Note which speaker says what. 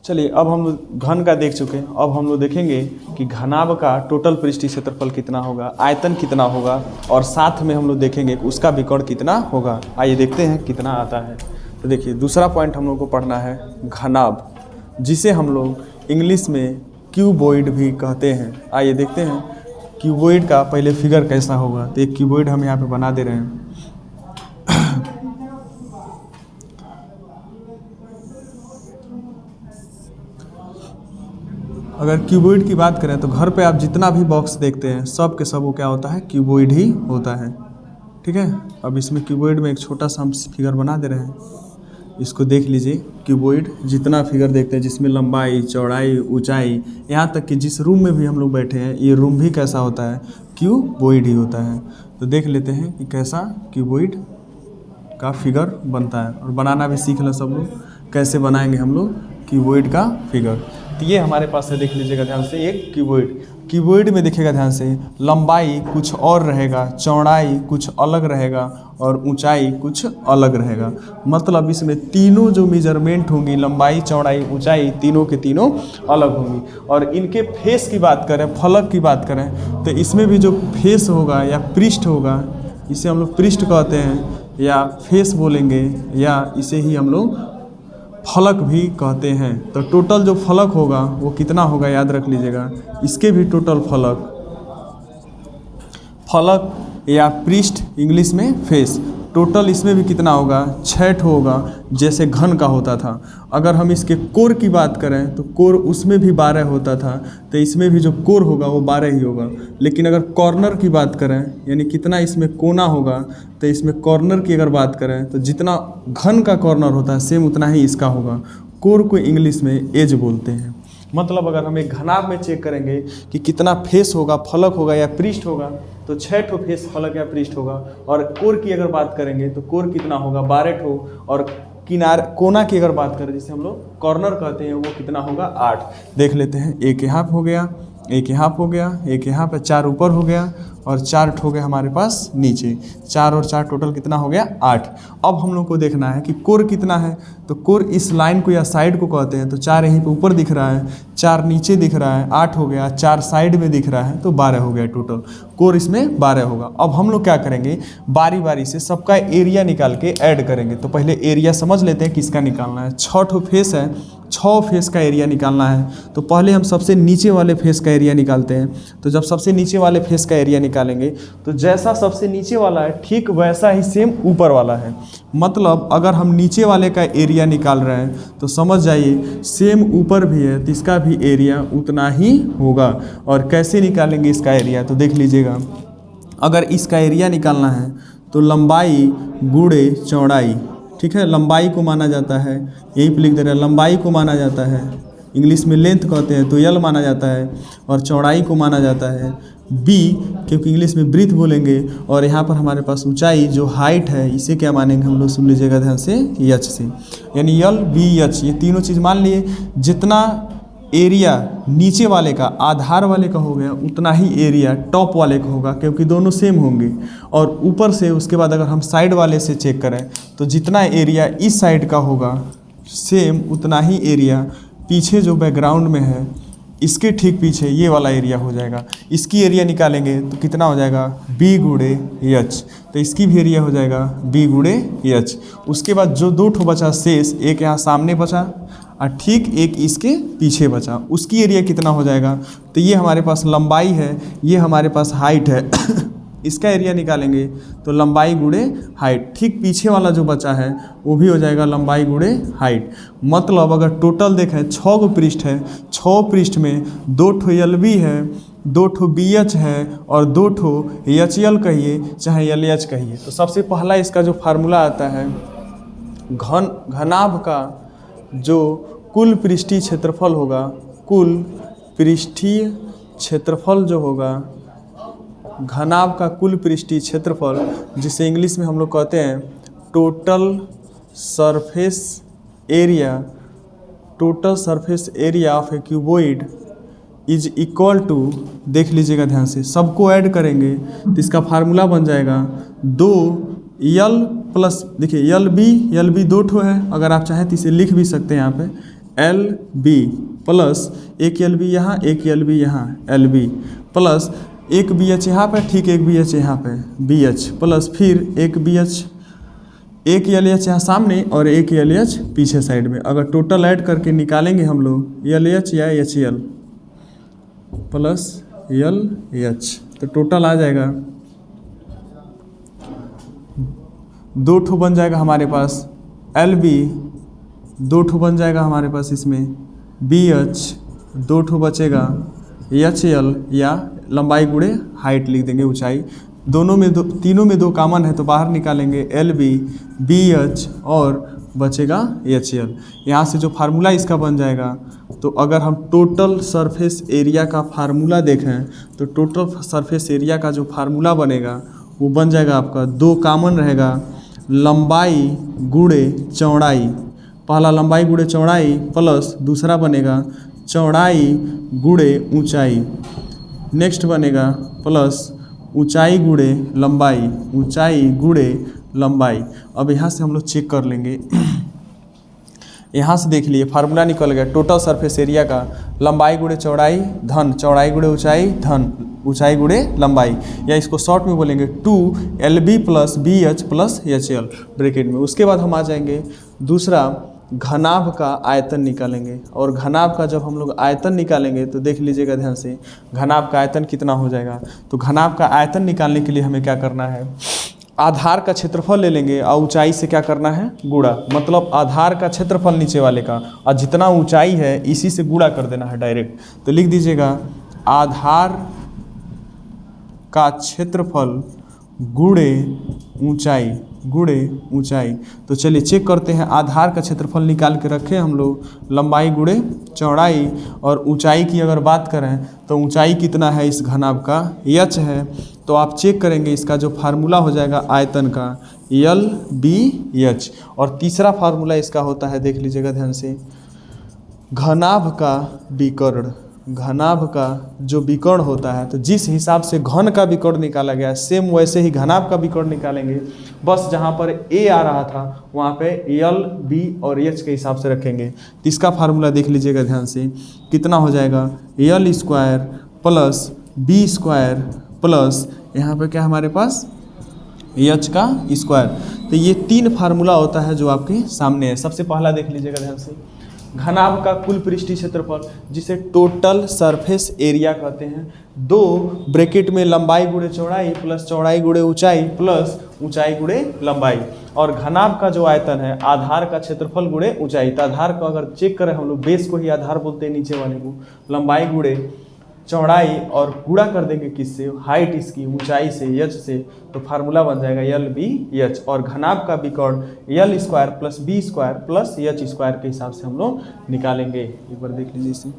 Speaker 1: चलिए अब हम लोग घन का देख चुके हैं, अब हम लोग देखेंगे कि घनाभ का टोटल पृष्ठीय क्षेत्रफल कितना होगा, आयतन कितना होगा, और साथ में हम लोग देखेंगे कि उसका विकर्ण कितना होगा। आइए देखते हैं कितना आता है। तो देखिए दूसरा पॉइंट हम लोग को पढ़ना है घनाभ, जिसे हम लोग इंग्लिश में क्यूबॉइड भी कहते हैं। आइए देखते हैं क्यूबॉइड का पहले फिगर कैसा होगा। तो एक क्यूबॉइड हम यहाँ पे बना दे रहे हैं। अगर क्यूबॉइड की बात करें तो घर पे आप जितना भी बॉक्स देखते हैं सब के सब वो क्या होता है, क्यूबॉइड ही होता है। ठीक है, अब इसमें क्यूबॉइड में एक छोटा सा हम फिगर बना दे रहे हैं, इसको देख लीजिए। क्यूबॉइड जितना फिगर देखते हैं जिसमें लंबाई, चौड़ाई, ऊंचाई, यहाँ तक कि जिस रूम में भी हम लोग बैठे हैं ये रूम भी कैसा होता है, क्यूबॉइड ही होता है। तो देख लेते हैं कि कैसा क्यूबॉइड का फिगर बनता है, और बनाना भी सीख लो सब लोग, कैसे बनाएंगे हम लोग क्यूबॉइड का फिगर। तो ये हमारे पास है, देख लीजिएगा ध्यान से, एक क्यूबॉइड। क्यूबॉइड में देखिएगा ध्यान से, लंबाई कुछ और रहेगा, चौड़ाई कुछ अलग रहेगा, और ऊंचाई कुछ अलग रहेगा। मतलब इसमें तीनों जो मेजरमेंट होंगी, लंबाई, चौड़ाई, ऊंचाई, तीनों के तीनों अलग होंगी। और इनके फेस की बात करें, फलक की बात करें, तो इसमें भी जो फेस होगा या पृष्ठ होगा, इसे हम लोग पृष्ठ कहते हैं या फेस बोलेंगे, या इसे ही हम लोग फलक भी कहते हैं। तो टोटल जो फलक होगा वो कितना होगा, याद रख लीजिएगा, इसके भी टोटल फलक या पृष्ठ, इंग्लिश में फेस, टोटल इसमें भी कितना होगा, 6 होगा, जैसे घन का होता था। अगर हम इसके कोर की बात करें तो कोर उसमें भी 12 होता था, तो इसमें भी जो कोर होगा वो 12 ही होगा। लेकिन अगर कॉर्नर की बात करें, यानी कितना इसमें कोना होगा, तो इसमें कॉर्नर की अगर बात करें तो जितना घन का कॉर्नर होता है सेम उतना ही इसका होगा। कोर को इंग्लिश में एज बोलते हैं। मतलब अगर हम एक घनाभ में चेक करेंगे कि कितना फेस होगा, फलक होगा या पृष्ठ होगा, तो 6 फेस, फलक या पृष्ठ होगा। और कोर की अगर बात करेंगे तो कोर कितना होगा, 12। और किनार, कोना की अगर बात करें जिसे हम लोग कॉर्नर कहते हैं, वो कितना होगा, 8। देख लेते हैं, एक यहाँ हो गया, एक यहाँ हो गया, एक यहाँ पे 4 ऊपर हो गया, और 4 हो गया हमारे पास नीचे। 4 और 4 टोटल कितना हो गया, 8। अब हम लोग को देखना है कि कोर कितना है। तो कोर इस लाइन को या साइड को कहते हैं। तो 4 यहीं पे ऊपर दिख रहा है, 4 नीचे दिख रहा है, 8 हो गया, 4 साइड में दिख रहा है, तो 12 हो गया टोटल। कोर इसमें 12 होगा। अब हम लोग क्या करेंगे, बारी बारी से सबका एरिया निकाल के ऐड करेंगे। तो पहले एरिया समझ लेते हैं किसका निकालना है। 6 फेस है, 6 फेस का एरिया निकालना है। तो पहले हम सबसे नीचे वाले फेस का एरिया निकालते हैं। तो जब सबसे नीचे वाले फेस का एरिया निकालेंगे तो जैसा सबसे नीचे वाला है ठीक वैसा ही सेम ऊपर वाला है। मतलब अगर हम नीचे वाले का एरिया निकाल रहे हैं तो समझ जाइए सेम ऊपर भी है तो इसका भी एरिया उतना ही होगा। और कैसे निकालेंगे इसका एरिया, तो देख लीजिएगा, अगर इसका एरिया निकालना है तो लंबाई गुणे चौड़ाई, ठीक है, लंबाई को माना जाता है, यही पे लिख दे रहा है, लंबाई को माना जाता है, इंग्लिश में लेंथ कहते हैं तो यल माना जाता है, और चौड़ाई को माना जाता है बी, क्योंकि इंग्लिश में ब्रीथ बोलेंगे। और यहाँ पर हमारे पास ऊंचाई जो हाइट है इसे क्या मानेंगे हम लोग, सुन लीजिएगा ध्यान से, एच से, यानी यल बी एच, ये तीनों चीज़ मान लिए। जितना एरिया नीचे वाले का, आधार वाले का हो गया, उतना ही एरिया टॉप वाले का होगा, क्योंकि दोनों सेम होंगे। और ऊपर से उसके बाद अगर हम साइड वाले से चेक करें तो जितना एरिया इस साइड का होगा सेम उतना ही एरिया पीछे जो बैकग्राउंड में है इसके ठीक पीछे ये वाला एरिया हो जाएगा। इसकी एरिया निकालेंगे तो कितना हो जाएगा, बी गुणे एच, तो इसकी भी एरिया हो जाएगा बी गुणे एच। उसके बाद जो 2 बचा शेष, एक यहाँ सामने बचा और ठीक एक इसके पीछे बचा, उसकी एरिया कितना हो जाएगा, तो ये हमारे पास लंबाई है, ये हमारे पास हाइट है इसका एरिया निकालेंगे तो लंबाई गुणे हाइट, ठीक पीछे वाला जो बचा है वो भी हो जाएगा लंबाई गुणे हाइट। मतलब अगर टोटल देखें 6 गो पृष्ठ है, 6 पृष्ठ में 2 यल बी है, 2 बी एच है, और 2 एच यल कहिए चाहे यल एच कहिए। तो सबसे पहला इसका जो फार्मूला आता है, घनाभ का जो कुल पृष्ठीय क्षेत्रफल होगा, कुल पृष्ठीय क्षेत्रफल जो होगा, घनाभ का कुल पृष्ठीय क्षेत्रफल, जिसे इंग्लिश में हम लोग कहते हैं total surface area, total surface area of a cuboid is equal to, देख लीजिएगा ध्यान से, सबको ऐड करेंगे तो इसका फार्मूला बन जाएगा 2 यल प्लस, देखिए यल बी 2 है, अगर आप चाहें तो इसे लिख भी सकते हैं यहाँ पे, एल बी प्लस एक एल बी यहाँ, एक एल बी यहाँ, एल बी प्लस एक बी एच यहाँ पे, ठीक एक बी एच यहाँ पे, बी एच प्लस फिर एक बी एच, एक एल एच यहाँ सामने और एक एल एच पीछे साइड में। अगर टोटल ऐड करके निकालेंगे हम लोग एल एच या H L plus L H, तो टोटल आ जाएगा 2 ठो बन जाएगा हमारे पास एल बी, 2 ठो बन जाएगा हमारे पास इसमें बी एच, 2 ठो बचेगा एच एल या लंबाई गुणे हाइट लिख देंगे ऊंचाई। दोनों में दो, तीनों में 2 कॉमन है तो बाहर निकालेंगे एल बी, बी एच और बचेगा एच एल। यहाँ से जो फार्मूला इसका बन जाएगा, तो अगर हम टोटल सरफेस एरिया का फार्मूला देखें तो टोटल सरफेस एरिया का जो फार्मूला बनेगा वो बन जाएगा आपका 2 कॉमन रहेगा, लंबाई गुणे चौड़ाई, पहला लंबाई गुणे चौड़ाई प्लस दूसरा बनेगा चौड़ाई गुणे ऊंचाई, नेक्स्ट बनेगा प्लस ऊंचाई गुणे लंबाई, ऊंचाई गुणे लंबाई। अब यहाँ से हम लोग चेक कर लेंगे यहाँ से देख लिए फार्मूला निकल गया टोटल सरफेस एरिया का, लंबाई गुणे चौड़ाई धन चौड़ाई गुणे ऊंचाई धन ऊंचाई गुणे लंबाई, या इसको शॉर्ट में बोलेंगे 2LB plus BH plus HL bracket में। उसके बाद हम आ जाएंगे दूसरा घनाभ का आयतन निकालेंगे, और घनाभ का जब हम लोग आयतन निकालेंगे तो देख लीजिएगा ध्यान से घनाभ का आयतन कितना हो जाएगा। तो घनाभ का आयतन निकालने के लिए हमें क्या करना है, आधार का क्षेत्रफल ले लेंगे और ऊंचाई से क्या करना है गुणा, मतलब आधार का क्षेत्रफल नीचे वाले का और जितना ऊंचाई है इसी से गुणा कर देना है डायरेक्ट। तो लिख दीजिएगा आधार का क्षेत्रफल गुणे ऊंचाई, गुणे ऊंचाई। तो चलिए चेक करते हैं, आधार का क्षेत्रफल निकाल के रखे हम लोग, लंबाई गुणे चौड़ाई, और ऊंचाई की अगर बात करें तो ऊंचाई कितना है इस घनाभ का h है। तो आप चेक करेंगे इसका जो फार्मूला हो जाएगा आयतन का LBH, और तीसरा फार्मूला इसका होता है देख लीजिएगा ध्यान से घनाभ का विकर्ण, घनाभ का जो विकर्ण होता है, तो जिस हिसाब से घन का विकर्ण निकाला गया सेम वैसे ही घनाभ का विकर्ण निकालेंगे, बस जहाँ पर A आ रहा था वहाँ पे L, B और H के हिसाब से रखेंगे। तो इसका फार्मूला देख लीजिएगा ध्यान से कितना हो जाएगा L square plus B square plus यहाँ पे क्या हमारे पास H का स्क्वायर। तो ये 3 फार्मूला होता है जो आपके सामने है। सबसे पहला देख लीजिएगा ध्यान से घनाभ का कुल पृष्ठीय क्षेत्रफल जिसे टोटल सरफेस एरिया कहते हैं, 2 ब्रैकेट में लंबाई गुणे चौड़ाई प्लस चौड़ाई गुणे ऊंचाई प्लस ऊंचाई गुणे लंबाई, और घनाभ का जो आयतन है आधार का क्षेत्रफल गुणे ऊंचाई। तो आधार को अगर चेक करें हम लोग बेस को ही आधार बोलते हैं नीचे वाले को, लंबाई गुणे चौड़ाई और गुणा कर देंगे किससे हाइट इसकी ऊंचाई से h से, तो फार्मूला बन जाएगा LBH, और घनाभ का विकर्ण L square plus B square plus H square के हिसाब से हम लोग निकालेंगे। एक बार देख लीजिए इसे।